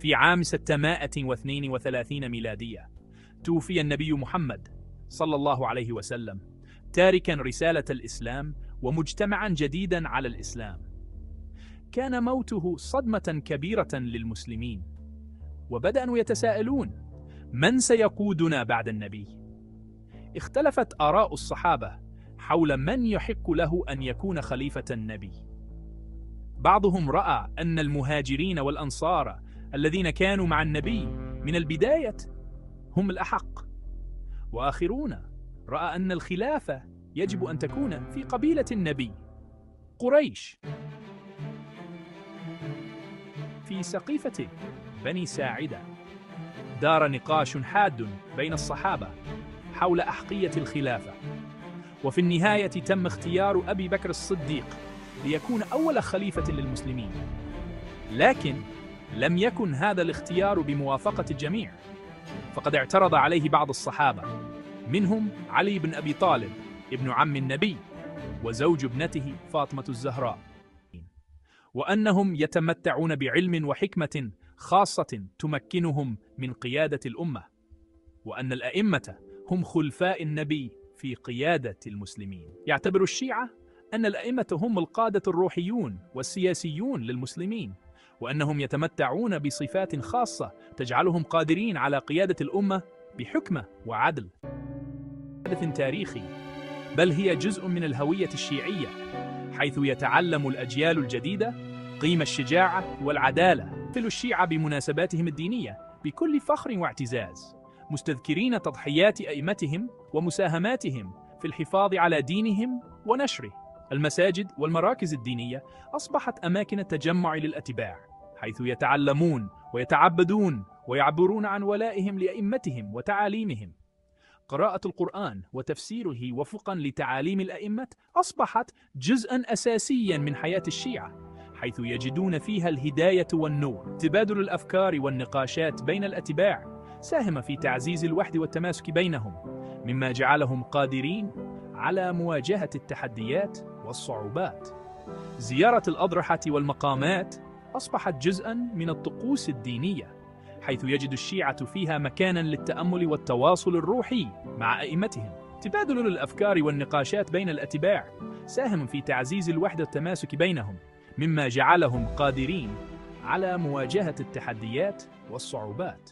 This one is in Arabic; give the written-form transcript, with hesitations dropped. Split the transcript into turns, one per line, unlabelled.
في عام 632 ميلادية توفي النبي محمد صلى الله عليه وسلم تاركا رسالة الإسلام ومجتمعا جديدا على الإسلام. كان موته صدمة كبيرة للمسلمين، وبدأوا يتساءلون: من سيقودنا بعد النبي؟ اختلفت آراء الصحابة حول من يحق له أن يكون خليفة النبي. بعضهم رأى أن المهاجرين والأنصار الذين كانوا مع النبي من البداية هم الأحق، وآخرون رأى أن الخلافة يجب أن تكون في قبيلة النبي قريش. في سقيفة بني ساعدة دار نقاش حاد بين الصحابة حول أحقية الخلافة، وفي النهاية تم اختيار أبي بكر الصديق ليكون أول خليفة للمسلمين. لكن لم يكن هذا الاختيار بموافقة الجميع، فقد اعترض عليه بعض الصحابة، منهم علي بن أبي طالب ابن عم النبي وزوج ابنته فاطمة الزهراء، وأنهم يتمتعون بعلم وحكمة خاصة تمكنهم من قيادة الأمة، وأن الأئمة هم خلفاء النبي في قيادة المسلمين. يعتبر الشيعة أن الأئمة هم القادة الروحيون والسياسيون للمسلمين، وأنهم يتمتعون بصفات خاصة تجعلهم قادرين على قيادة الأمة بحكمة وعدل. حدث تاريخي، بل هي جزء من الهوية الشيعية، حيث يتعلم الأجيال الجديدة قيم الشجاعة والعدالة. يحتفل الشيعة بمناسباتهم الدينية بكل فخر واعتزاز، مستذكرين تضحيات أئمتهم ومساهماتهم في الحفاظ على دينهم ونشره. المساجد والمراكز الدينية أصبحت أماكن تجمع للأتباع، حيث يتعلمون ويتعبدون ويعبرون عن ولائهم لأئمتهم وتعاليمهم. قراءة القرآن وتفسيره وفقا لتعاليم الأئمة أصبحت جزءا أساسيا من حياة الشيعة، حيث يجدون فيها الهداية والنور. تبادل الأفكار والنقاشات بين الأتباع ساهم في تعزيز الوحدة والتماسك بينهم، مما جعلهم قادرين على مواجهة التحديات والصعوبات. زيارة الأضرحة والمقامات أصبحت جزءا من الطقوس الدينية، حيث يجد الشيعة فيها مكانا للتأمل والتواصل الروحي مع أئمتهم. تبادل الأفكار والنقاشات بين الأتباع ساهم في تعزيز الوحدة والتماسك بينهم، مما جعلهم قادرين على مواجهة التحديات والصعوبات.